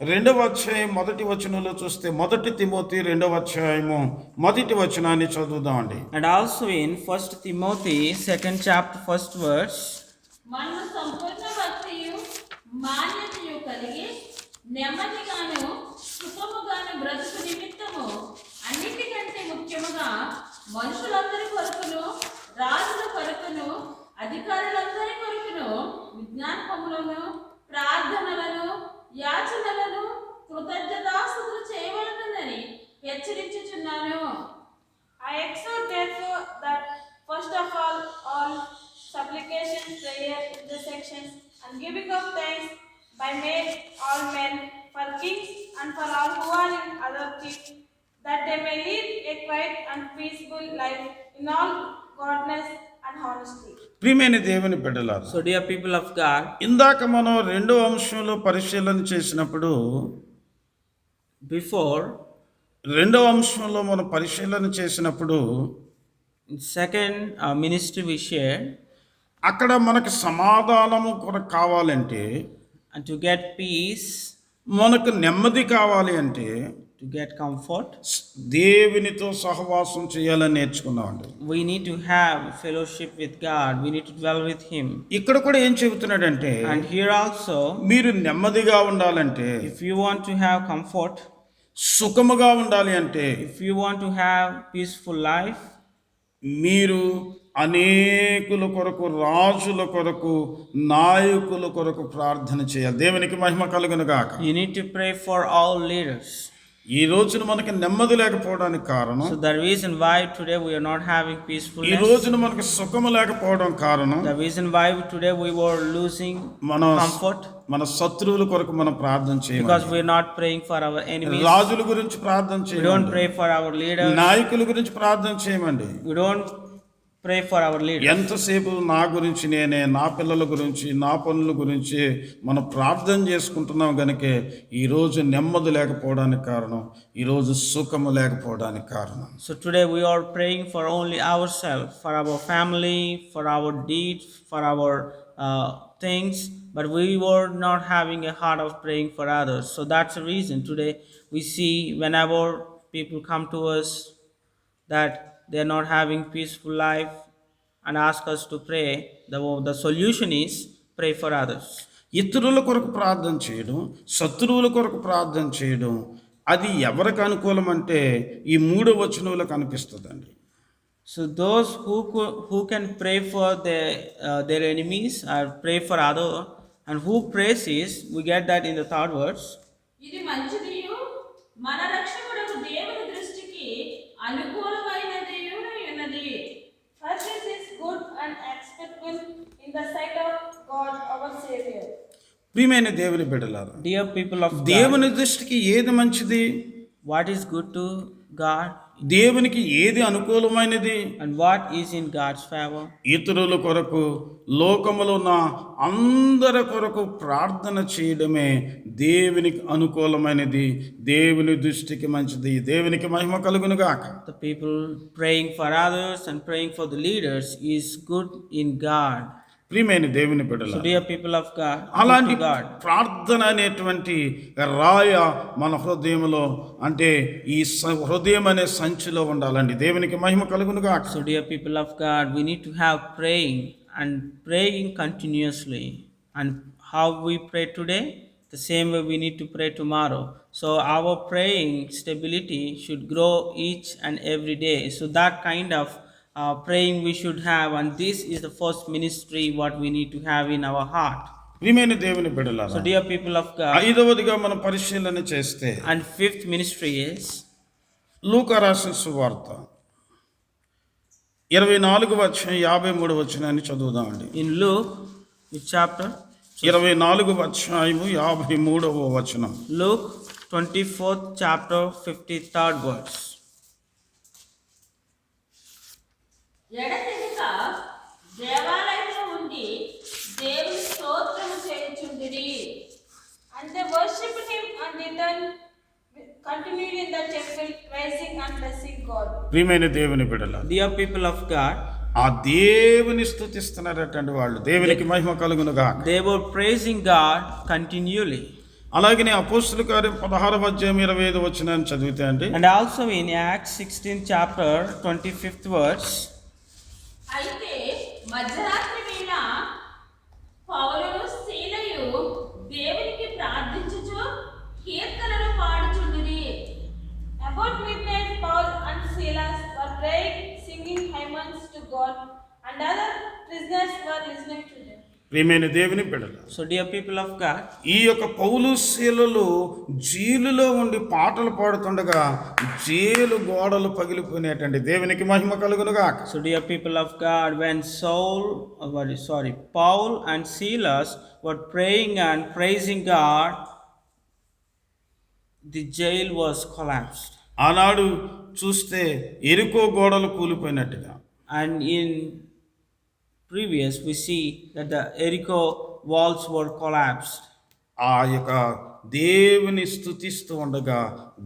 2వ అధ్యాయం 1వ వచనంలో చూస్తే, 1 తిమోతి 2వ అధ్యాయము 1వ వచనాన్ని చదువుదామండి. And also in 1 Timothy 2nd chapter 1st verse, మనము సంపూర్ణ భక్తియు మాన్యతయు కలిగి నెమ్మదిగాను సుఖముగాను బ్రతుకు నిమిత్తము అన్నిటికంటే ముఖ్యముగా మనుషులందరి కొరకును, రాజుల కొరకును, అధికారులందరి కొరకును విజ్ఞాపనములను, ప్రార్థనలను, యాచనలను, కృతజ్ఞతాస్తుతులు చేయవలెనని హెచ్చరించుచున్నాను. I exhort therefore that first of all supplications, prayer, intercessions, and giving of thanks by all men, for kings and for all who are in authority, that they may live a quiet and peaceful life in all godliness and honesty. ప్రియమైన దేవుని బిడ్డలారా, so dear people of God, ఇందాక మనం 2వ అంశంలో పరిశీలన చేసినప్పుడు before రెండవ అంశంలో మనం పరిశీలన చేసినప్పుడు In second ministry we shared, అక్కడ మనకు సమాధానము కొరకు కావాలంటే, and to get peace, మనకు నెమ్మది కావాలి అంటే to get comfort, దేవునితో సహవాసం చేయాలని నేర్చుకున్నామండి. we need to have fellowship with God. We need to dwell with Him. ఇక్కడ కూడా ఏం చెబుతున్నాడంటే, And here also, మీరు నెమ్మదిగా ఉండాలంటే, if you want to have comfort, సుఖముగా ఉండాలి అంటే, if you want to have peaceful life, మీరు అనేకుల కొరకు, రాజుల కొరకు, నాయకుల కొరకు ప్రార్థన చేయాలి. దేవునికి మహిమ కలుగును గాక. you need to pray for all leaders. ఈ రోజున మనకి నెమ్మది లేకపోవడానికి కారణం, So the reason why today we are not having ఈ peacefulness, రోజున మనకి సుఖము లేకపోవడం కారణం, the reason why today we were losing మన comfort, మన శత్రువుల కొరకు మనం ప్రార్థన because చేయాలి. we are not praying for our enemies. రాజుల గురించి ప్రార్థన We don't చేయండి, pray for our leaders. నాయకుల గురించి ప్రార్థన చేయమండి. We don't pray for our leaders. ఎంతసేపు నా గురించి నేనే, నా పిల్లల గురించి, నా పనుల గురించి మనం ప్రార్థన చేసుకుంటున్నాం కనుక ఈరోజు నెమ్మది లేకపోవడానికి కారణం, ఈరోజు సుఖము లేకపోవడానికి కారణం. So today we are praying for only ourselves, for our family, for our deeds, for our things, but we were not having a heart of praying for others. So that's the reason today we see whenever people come to us that they are not having peaceful life and ask us to pray, the solution is pray for others. ఇతరుల కొరకు ప్రార్థన చేయడం, శత్రువుల కొరకు ప్రార్థన చేయడం, అది ఎవరికి అనుకూలం అంటే ఈ 3వ వచనంలో కనిపిస్తుందండి. So those who can pray for their enemies or pray for other, and who prays is, we get that in the third verse. ఇది మంచిదియు మన రక్షకుడకు దేవుని దృష్టికి అనుకూలమైనదియు ఉన్నది. For this is good and acceptable in the sight of God our Savior. ప్రియమైన దేవుని బిడ్డలారా, Dear people of God, దేవుని దృష్టికి ఏది మంచిది, what is good to God దేవునికి ఏది అనుకూలమైనది, and what is in God's favor? ఇతరుల కొరకు, లోకములో ఉన్న అందరి కొరకు ప్రార్థన చేయడమే దేవునికి అనుకూలమైనది, దేవుని దృష్టికి మంచిది. దేవునికి మహిమ కలుగును గాక. The people praying for others and praying for the leaders is good in God. ప్రియమైన దేవుని So బిడ్డలారా, dear people of God, good అలాంటి to God. ప్రార్థన అనేటువంటి రాయ మన హృదయంలో, అంటే ఈ హృదయం అనే సంచిలో ఉండాలండి. దేవునికి మహిమ కలుగును గాక. So dear people of God, we need to have praying and praying continuously. And how we pray today, the same way we need to pray tomorrow. So our praying stability should grow each and every day. So that kind of praying we should have, and this is the first ministry what we need to have in our heart. ప్రియమైన దేవుని So బిడ్డలారా, dear people of God, 5వదిగా మనం పరిశీలన చేస్తే and fifth ministry is లూకా రాసిన సువార్త 24వ అధ్యాయం 53వ వచనాన్ని చదువుదామండి. in Luke, which chapter? 24వ అధ్యాయము 53వ వచనం. Luke 24th chapter 53rd verse. ఎడతెగక దేవాలయంలో ఉండి దేవుని స్తోత్రము చేయుచుండిరి. And they worshipped him and returned, continued in the temple, praising and blessing God. ప్రియమైన దేవుని బిడ్డలారా, Dear people of God, ఆ దేవుని స్తుతిస్తున్నారటండి వాళ్ళు. దేవునికి మహిమ కలుగును గాక. they were praising God continually. అలాగనే అపోస్తలుల కార్యం 16వ అధ్యాయం 25వ వచనాన్ని చదివితే అండి, And also in Acts 16th chapter 25th verse, అయితే మధ్యరాత్రి వేళ పౌలును శీలయు దేవునికి ప్రార్థించుచు కీర్తనలు పాడుచుండిరి. About midnight, Paul and Silas were praying, singing hymns to God, and other prisoners were listening to them. ప్రియమైన దేవుని బిడ్డలారా, so dear people of God, ఈ యొక్క పౌలు శీలలు జైలులో ఉండి పాటలు పాడుతుండగా జైలు గోడలు పగిలిపోయినట్టండి. దేవునికి మహిమ కలుగును గాక. so dear people of God, when Paul and Silas were praying and praising God, the jail was collapsed. ఆనాడు చూస్తే ఎరికో గోడలు కూలిపోయినట్టుగా, And in previous we see that the Jericho walls were collapsed. ఆ యొక్క దేవుని స్తుతిస్తూ ఉండగా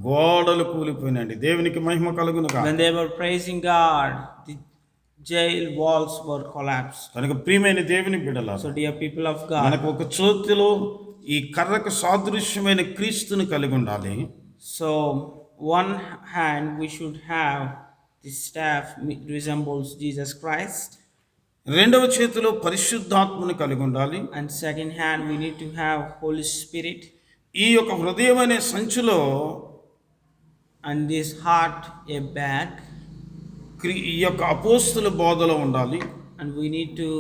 గోడలు కూలిపోయినండి. దేవునికి మహిమ కలుగునుగా. When they were praising God, the jail walls were collapsed. కనుక ప్రియమైన దేవుని బిడ్డలారా, So, dear people of God, మనకు ఒక చేతిలో ఈ కర్రకు సాదృశ్యమైన క్రీస్తుని కలిగి ఉండాలి. so one hand we should have the staff resembles Jesus Christ, రెండవ చేతిలో పరిశుద్ధాత్మని కలిగి ఉండాలి. and second hand we need to have Holy Spirit, ఈ యొక్క హృదయం అనే సంచిలో and this heart a bag, ఈ యొక్క అపోస్తుల బోధలో ఉండాలి. and we need to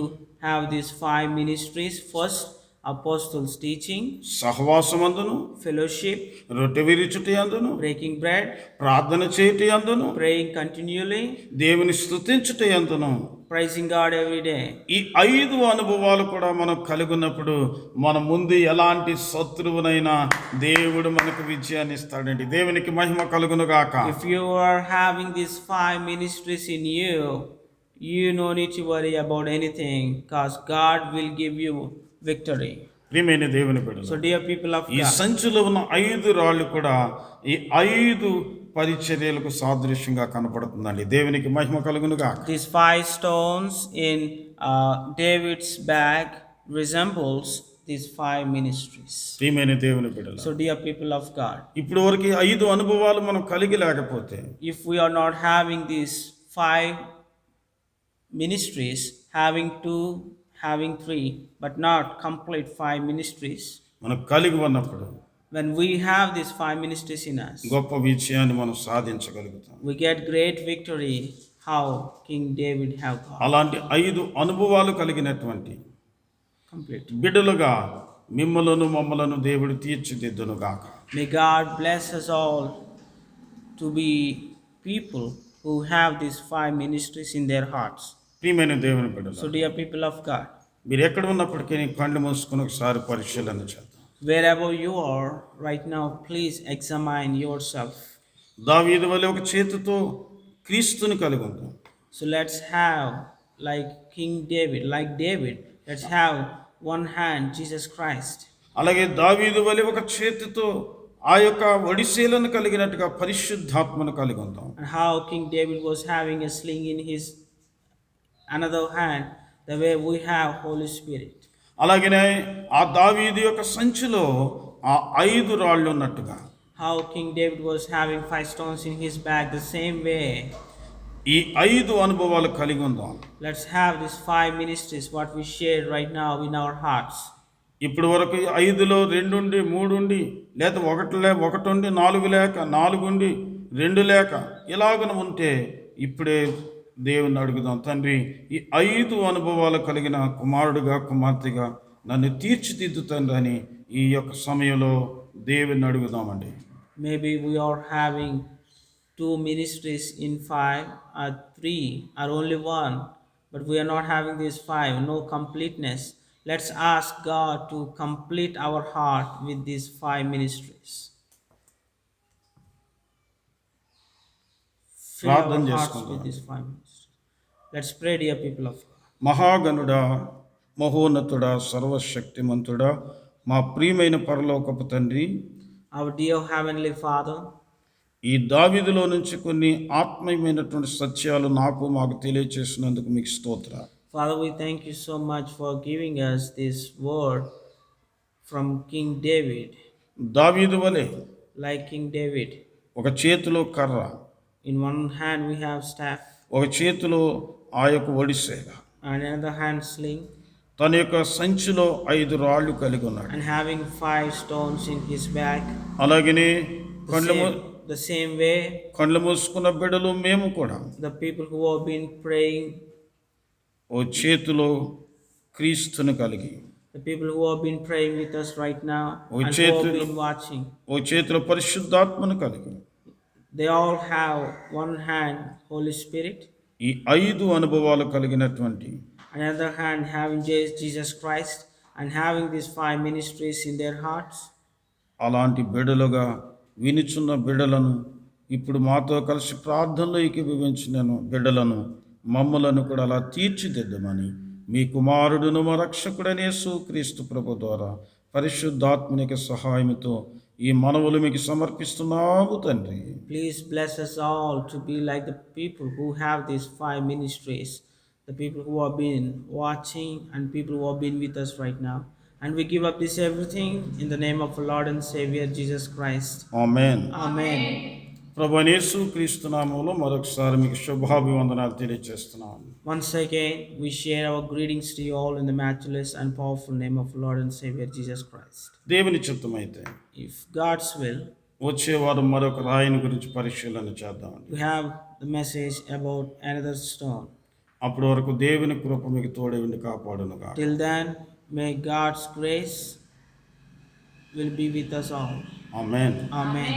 have these 5 ministries. First, apostles' teaching, సహవాసమందును, fellowship, రొట్టె విరుచుట యందును, breaking bread, ప్రార్థన చేయుట యందును, praying continually, దేవుని స్తుతించుట యందును. praising God every day. ఈ 5 అనుభవాలు కూడా మనం కలిగి ఉన్నప్పుడు మన ముందు ఎలాంటి శత్రువునైనా దేవుడు మనకు విజయాన్ని ఇస్తాడండి. దేవునికి మహిమ కలుగును గాక. If you are having these 5 ministries in you, you no need to worry about anything, because God will give you victory. ప్రియమైన దేవుని బిడ్డలారా, So, dear people of ఈ God, సంచిలో ఉన్న 5 రాళ్ళు కూడా ఈ 5 పరిచర్యలకు సాదృశ్యంగా కనపడుతుందండి. దేవునికి మహిమ కలుగును గాక. these 5 stones in David's bag resembles these 5 ministries. ప్రియమైన దేవుని బిడ్డలారా, So, dear people of God, ఇప్పుడు వరకు 5 అనుభవాలు మనం కలిగి లేకపోతే if we are not having these 5 ministries, having 2, having 3, but not complete 5 ministries, మనం కలిగి ఉన్నప్పుడు when we have these 5 ministries in us, గొప్ప విజయాన్ని మనం సాధించగలుగుతాం. we get great victory, how King David have got. అలాంటి 5 అనుభవాలు కలిగినటువంటి Complete. బిడ్డలుగా మిమ్మలను మమ్మలను దేవుడు తీర్చిదిద్దును గాక. May God bless us all to be people who have these 5 ministries in their hearts. ప్రియమైన దేవుని So, బిడ్డలు, dear people of God, మీరు ఎక్కడ ఉన్నప్పటికీ కళ్ళు మూసుకుని ఒకసారి పరిశీలన చేద్దాం. wherever you are right now, please examine yourself. దావీదు వలె ఒక చేతితో క్రీస్తుని కలిగి ఉందాం. So, let's have, like King David, let's have one hand Jesus Christ. అలాగే దావీదు వలె ఒక చేతితో ఆ యొక్క ఒడిశీలను కలిగినట్టుగా పరిశుద్ధాత్మను కలిగి ఉందాం. And how King David was having a sling in his another hand, the way we have Holy Spirit. అలాగనే ఆ దావీదు యొక్క సంచిలో ఆ 5 రాళ్ళు ఉన్నట్టుగా How King David was having 5 stones in his bag, the same way. ఈ 5 అనుభవాలు కలిగి ఉందాం. Let's have these 5 ministries, what we share right now in our hearts. ఇప్పుడు వరకు 5లో 2 ఉండి 3 ఉండి, లేదా 1 ఉండి 4 లేక, 4 ఉండి 2 లేక, ఇలాగన ఉంటే ఇప్పుడే దేవుని అడుగుదాం, తండ్రి ఈ 5 అనుభవాలు కలిగిన కుమారుడిగా కుమార్తెగా నన్ను తీర్చిదిద్దుతండి అని ఈ యొక్క సమయంలో దేవుని అడుగుదామండి. Maybe we are having 2 ministries in 5 or 3 or only 1, but we are not having these 5, no completeness. Let's ask God to complete our heart with these 5 ministries. Fill our ప్రార్థన hearts చేసుకుందాం. with these 5 ministries. Let's pray, dear people of God. మహాగణుడా, మహోన్నతుడా, సర్వశక్తిమంతుడా, మా ప్రియమైన పరలోకపు తండ్రి, Our dear Heavenly Father, ఈ దావీదులో నుంచి కొన్ని ఆత్మీయమైనటువంటి సత్యాలు మాకు తెలియచేసినందుకు మీకు స్తోత్ర. Father, we thank you so much for giving us this word from King David. దావీదు వలె Like King David, ఒక చేతిలో కర్ర, in one hand we have staff, ఒక చేతిలో ఆ యొక్క ఒడిసేల, and another hand sling, తన యొక్క సంచిలో 5 రాళ్ళు కలిగి ఉన్నాడు. and having 5 stones in his bag. అలాగనే The same way, కళ్ళు మూసుకున్న బిడ్డలు మేము కూడా the people who have been praying, ఓ చేతిలో క్రీస్తుని కలిగి, the people who have been praying with us right now, Oh, and who have been watching, ఓ చేతిలో పరిశుద్ధాత్మను కలిగి they all have one hand Holy Spirit, ఈ 5 అనుభవాలు కలిగినటువంటి another hand having Jesus Christ, and having these 5 ministries in their hearts. అలాంటి బిడ్డలుగా వినుచున్న బిడ్డలను, ఇప్పుడు మాతో కలిసి ప్రార్థనలో ఏకీభవించిన బిడ్డలను, మమ్మలను కూడా అలా తీర్చిదిద్దమని మీ కుమారుడును మా రక్షకుడైన యేసుక్రీస్తు ప్రభు ద్వారా పరిశుద్ధాత్మని యొక్క సహాయముతో ఈ మనవులు మీకు సమర్పిస్తున్నాము తండ్రి. Please bless us all to be like the people who have these 5 ministries, the people who have been watching and people who have been with us right now. And we give up this everything in the name of our Lord and Savior Jesus Christ. Amen. Amen. ప్రభువైన యేసు క్రీస్తు నామములో మరొకసారి మీకు శుభాభివందనాలు తెలియజేస్తున్నాను. Once again, we share our greetings to you all in the matchless and powerful name of our Lord and Savior Jesus Christ. దేవుని చిత్తమైతే If God's will, వచ్చే వారం మరొక రాయిని గురించి పరిశీలన చేద్దామండి. we have the message about another stone. అప్పటి వరకు దేవుని కృప మీకు తోడే ఉండి కాపాడునుగా. Till then, may God's grace will be with us all. Amen. Amen.